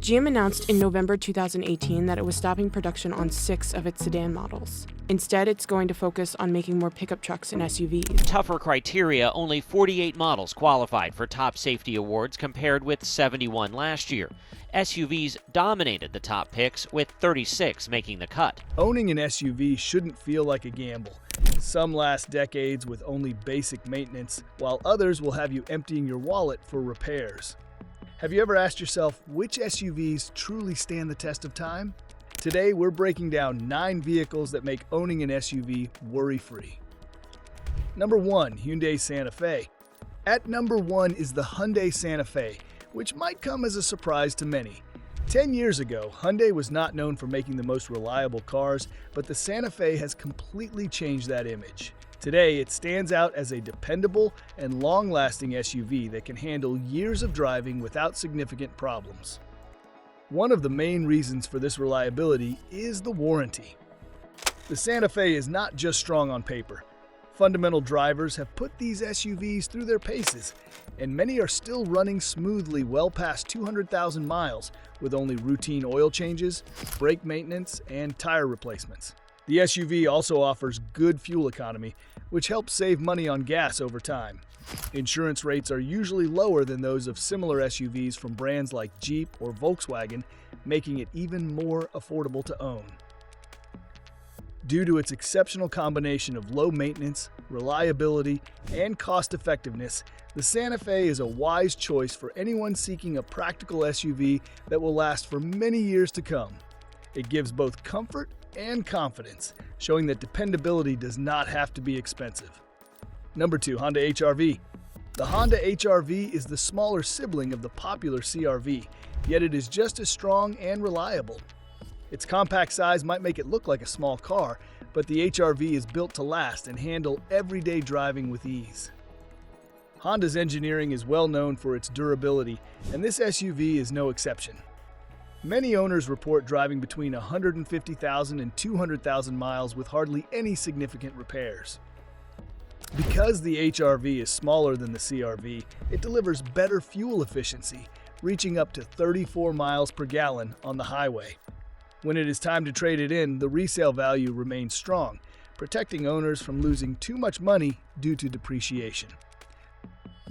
GM announced in November 2018 that it was stopping production on 6 of its sedan models. Instead, it's going to focus on making more pickup trucks and SUVs. Tougher criteria, only 48 models qualified for top safety awards compared with 71 last year. SUVs dominated the top picks, with 36 making the cut. Owning an SUV shouldn't feel like a gamble. Some last decades with only basic maintenance, while others will have you emptying your wallet for repairs. Have you ever asked yourself which SUVs truly stand the test of time? Today, we're breaking down 9 vehicles that make owning an SUV worry-free. Number 1. Hyundai Santa Fe. At number 1 is the Hyundai Santa Fe, which might come as a surprise to many. 10 years ago, Hyundai was not known for making the most reliable cars, but the Santa Fe has completely changed that image. Today, it stands out as a dependable and long-lasting SUV that can handle years of driving without significant problems. One of the main reasons for this reliability is the warranty. The Santa Fe is not just strong on paper. Fundamental drivers have put these SUVs through their paces, and many are still running smoothly well past 200,000 miles with only routine oil changes, brake maintenance, and tire replacements. The SUV also offers good fuel economy, which helps save money on gas over time. Insurance rates are usually lower than those of similar SUVs from brands like Jeep or Volkswagen, making it even more affordable to own. Due to its exceptional combination of low maintenance, reliability, and cost-effectiveness, the Santa Fe is a wise choice for anyone seeking a practical SUV that will last for many years to come. It gives both comfort and confidence, showing that dependability does not have to be expensive. Number 2. Honda HR-V. The Honda HR-V is the smaller sibling of the popular CR-V, yet it is just as strong and reliable. Its compact size might make it look like a small car, but the HR-V is built to last and handle everyday driving with ease. Honda's engineering is well known for its durability, and this SUV is no exception. Many owners report driving between 150,000 and 200,000 miles with hardly any significant repairs. Because the HR-V is smaller than the CR-V, it delivers better fuel efficiency, reaching up to 34 miles per gallon on the highway. When it is time to trade it in, the resale value remains strong, protecting owners from losing too much money due to depreciation.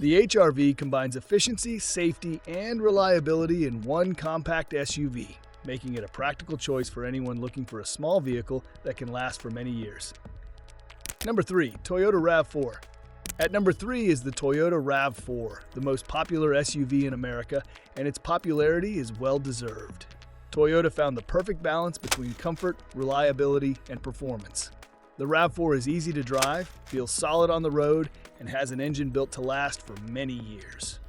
The HR-V combines efficiency, safety, and reliability in one compact SUV, making it a practical choice for anyone looking for a small vehicle that can last for many years. Number 3. Toyota RAV4. At number 3 is the Toyota RAV4, the most popular SUV in America, and its popularity is well-deserved. Toyota found the perfect balance between comfort, reliability, and performance. The RAV4 is easy to drive, feels solid on the road, and has an engine built to last for many years.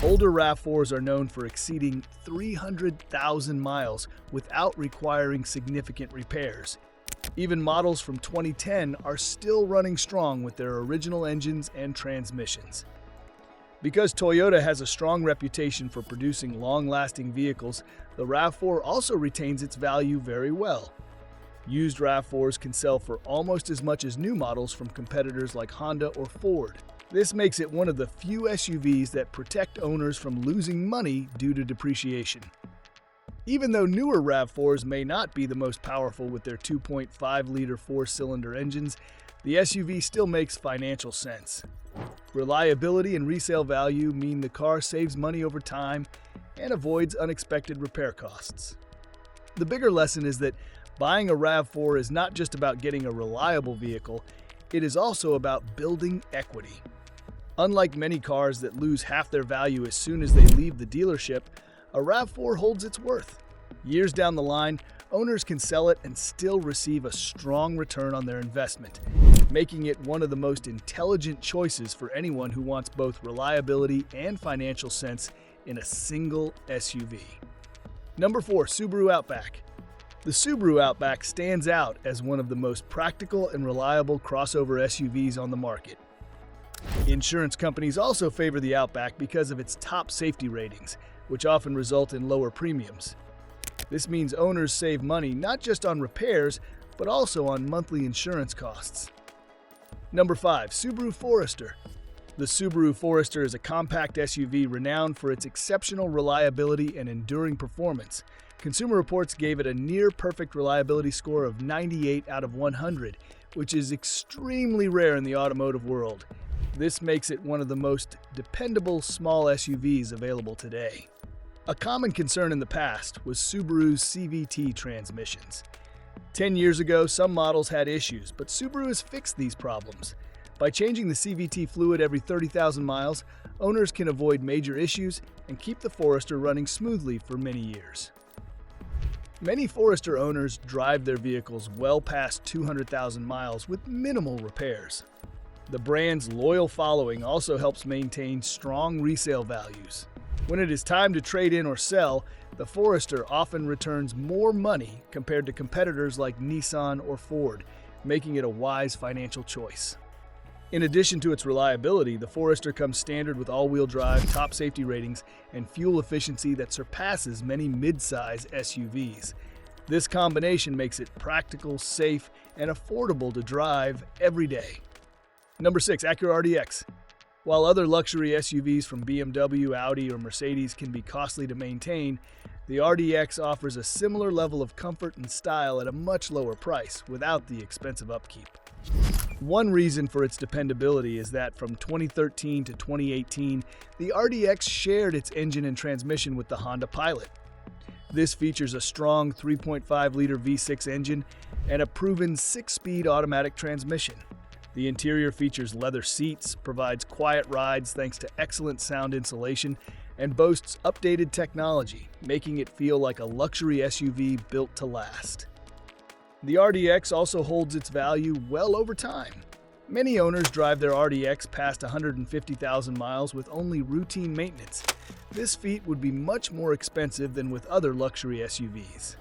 Older RAV4s are known for exceeding 300,000 miles without requiring significant repairs. Even models from 2010 are still running strong with their original engines and transmissions. Because Toyota has a strong reputation for producing long-lasting vehicles, the RAV4 also retains its value very well. Used RAV4s can sell for almost as much as new models from competitors like Honda or Ford. This makes it one of the few SUVs that protect owners from losing money due to depreciation. Even though newer RAV4s may not be the most powerful with their 2.5-liter four-cylinder engines, the SUV still makes financial sense. Reliability and resale value mean the car saves money over time and avoids unexpected repair costs. The bigger lesson is that buying a RAV4 is not just about getting a reliable vehicle, it is also about building equity. Unlike many cars that lose half their value as soon as they leave the dealership, a RAV4 holds its worth. Years down the line, owners can sell it and still receive a strong return on their investment, making it one of the most intelligent choices for anyone who wants both reliability and financial sense in a single SUV. Number 4. Subaru Outback. The Subaru Outback stands out as one of the most practical and reliable crossover SUVs on the market. Insurance companies also favor the Outback because of its top safety ratings, which often result in lower premiums. This means owners save money not just on repairs, but also on monthly insurance costs. Number 5. Subaru Forester. The Subaru Forester is a compact SUV renowned for its exceptional reliability and enduring performance. Consumer Reports gave it a near-perfect reliability score of 98 out of 100, which is extremely rare in the automotive world. This makes it one of the most dependable small SUVs available today. A common concern in the past was Subaru's CVT transmissions. 10 years ago, some models had issues, but Subaru has fixed these problems. By changing the CVT fluid every 30,000 miles, owners can avoid major issues and keep the Forester running smoothly for many years. Many Forester owners drive their vehicles well past 200,000 miles with minimal repairs. The brand's loyal following also helps maintain strong resale values. When it is time to trade in or sell, the Forester often returns more money compared to competitors like Nissan or Ford, making it a wise financial choice. In addition to its reliability, the Forester comes standard with all-wheel drive, top safety ratings, and fuel efficiency that surpasses many mid-size SUVs. This combination makes it practical, safe, and affordable to drive every day. Number 6. Acura RDX. While other luxury SUVs from BMW, Audi, or Mercedes can be costly to maintain, the RDX offers a similar level of comfort and style at a much lower price without the expensive upkeep. One reason for its dependability is that from 2013 to 2018, the RDX shared its engine and transmission with the Honda Pilot. This features a strong 3.5-liter V6 engine and a proven 6-speed automatic transmission. The interior features leather seats, provides quiet rides thanks to excellent sound insulation, and boasts updated technology, making it feel like a luxury SUV built to last. The RDX also holds its value well over time. Many owners drive their RDX past 150,000 miles with only routine maintenance. This feat would be much more expensive than with other luxury SUVs.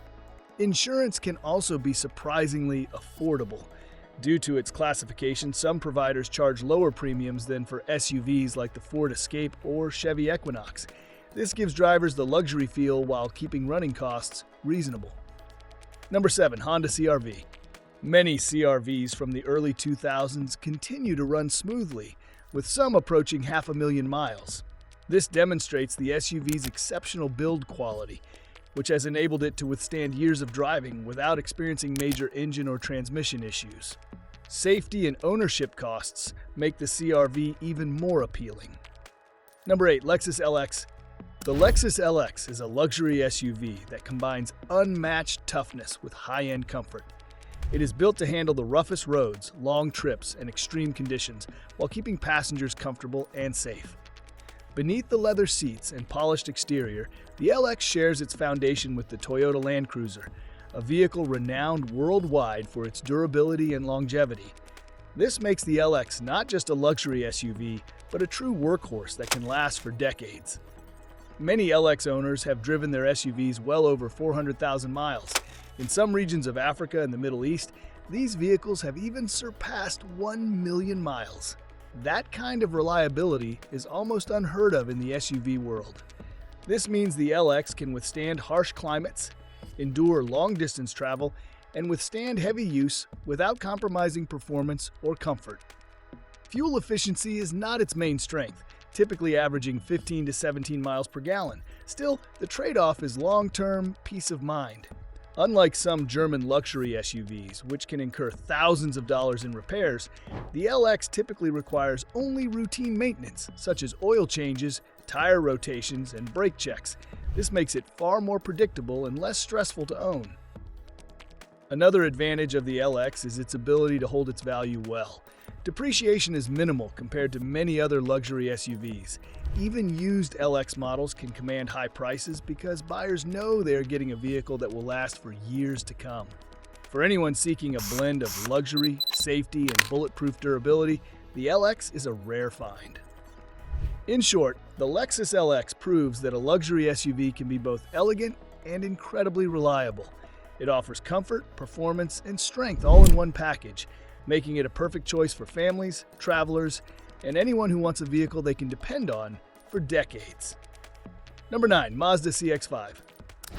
Insurance can also be surprisingly affordable. Due to its classification, some providers charge lower premiums than for SUVs like the Ford Escape or Chevy Equinox. This gives drivers the luxury feel while keeping running costs reasonable. Number 7. Honda CR-V. Many CR-Vs from the early 2000s continue to run smoothly, with some approaching 500,000 miles. This demonstrates the SUV's exceptional build quality, which has enabled it to withstand years of driving without experiencing major engine or transmission issues. Safety and ownership costs make the CR-V even more appealing. Number 8. Lexus LX. The Lexus LX is a luxury SUV that combines unmatched toughness with high-end comfort. It is built to handle the roughest roads, long trips, and extreme conditions while keeping passengers comfortable and safe. Beneath the leather seats and polished exterior, the LX shares its foundation with the Toyota Land Cruiser, a vehicle renowned worldwide for its durability and longevity. This makes the LX not just a luxury SUV, but a true workhorse that can last for decades. Many LX owners have driven their SUVs well over 400,000 miles. In some regions of Africa and the Middle East, these vehicles have even surpassed 1 million miles. That kind of reliability is almost unheard of in the SUV world. This means the LX can withstand harsh climates, endure long-distance travel, and withstand heavy use without compromising performance or comfort. Fuel efficiency is not its main strength, typically averaging 15 to 17 miles per gallon. Still, the trade-off is long-term peace of mind. Unlike some German luxury SUVs, which can incur thousands of dollars in repairs, the LX typically requires only routine maintenance, such as oil changes, tire rotations, and brake checks. This makes it far more predictable and less stressful to own. Another advantage of the LX is its ability to hold its value well. Depreciation is minimal compared to many other luxury SUVs. Even used LX models can command high prices because buyers know they are getting a vehicle that will last for years to come. For anyone seeking a blend of luxury, safety, and bulletproof durability, the LX is a rare find. In short, the Lexus LX proves that a luxury SUV can be both elegant and incredibly reliable. It offers comfort, performance, and strength all in one package, making it a perfect choice for families, travelers, and anyone who wants a vehicle they can depend on for decades. Number 9. Mazda CX-5.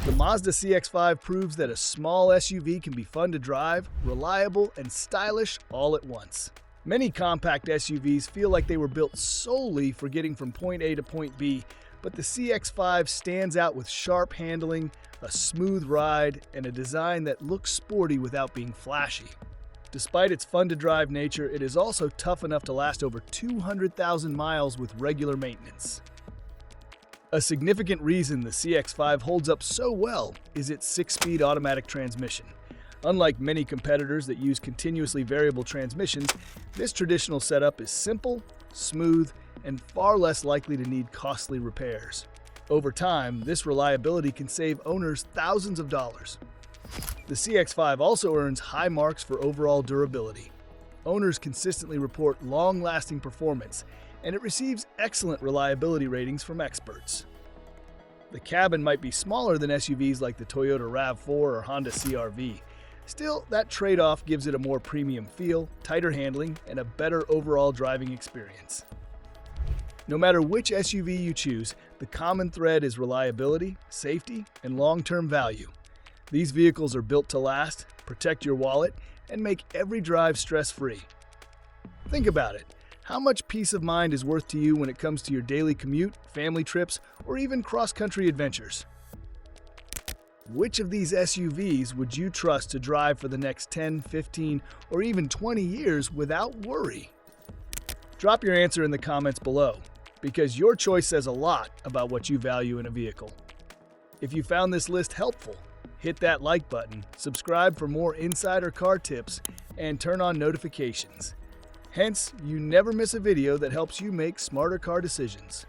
The Mazda CX-5 proves that a small SUV can be fun to drive, reliable, and stylish all at once. Many compact SUVs feel like they were built solely for getting from point A to point B, but the CX-5 stands out with sharp handling, a smooth ride, and a design that looks sporty without being flashy. Despite its fun-to-drive nature, it is also tough enough to last over 200,000 miles with regular maintenance. A significant reason the CX-5 holds up so well is its 6-speed automatic transmission. Unlike many competitors that use continuously variable transmissions, this traditional setup is simple, smooth, and far less likely to need costly repairs. Over time, this reliability can save owners thousands of dollars. The CX-5 also earns high marks for overall durability. Owners consistently report long-lasting performance, and it receives excellent reliability ratings from experts. The cabin might be smaller than SUVs like the Toyota RAV4 or Honda CR-V. Still, that trade-off gives it a more premium feel, tighter handling, and a better overall driving experience. No matter which SUV you choose, the common thread is reliability, safety, and long-term value. These vehicles are built to last, protect your wallet, and make every drive stress-free. Think about it. How much peace of mind is worth to you when it comes to your daily commute, family trips, or even cross-country adventures? Which of these SUVs would you trust to drive for the next 10, 15, or even 20 years without worry? Drop your answer in the comments below, because your choice says a lot about what you value in a vehicle. If you found this list helpful, hit that like button, subscribe for more insider car tips, and turn on notifications. Hence, you never miss a video that helps you make smarter car decisions.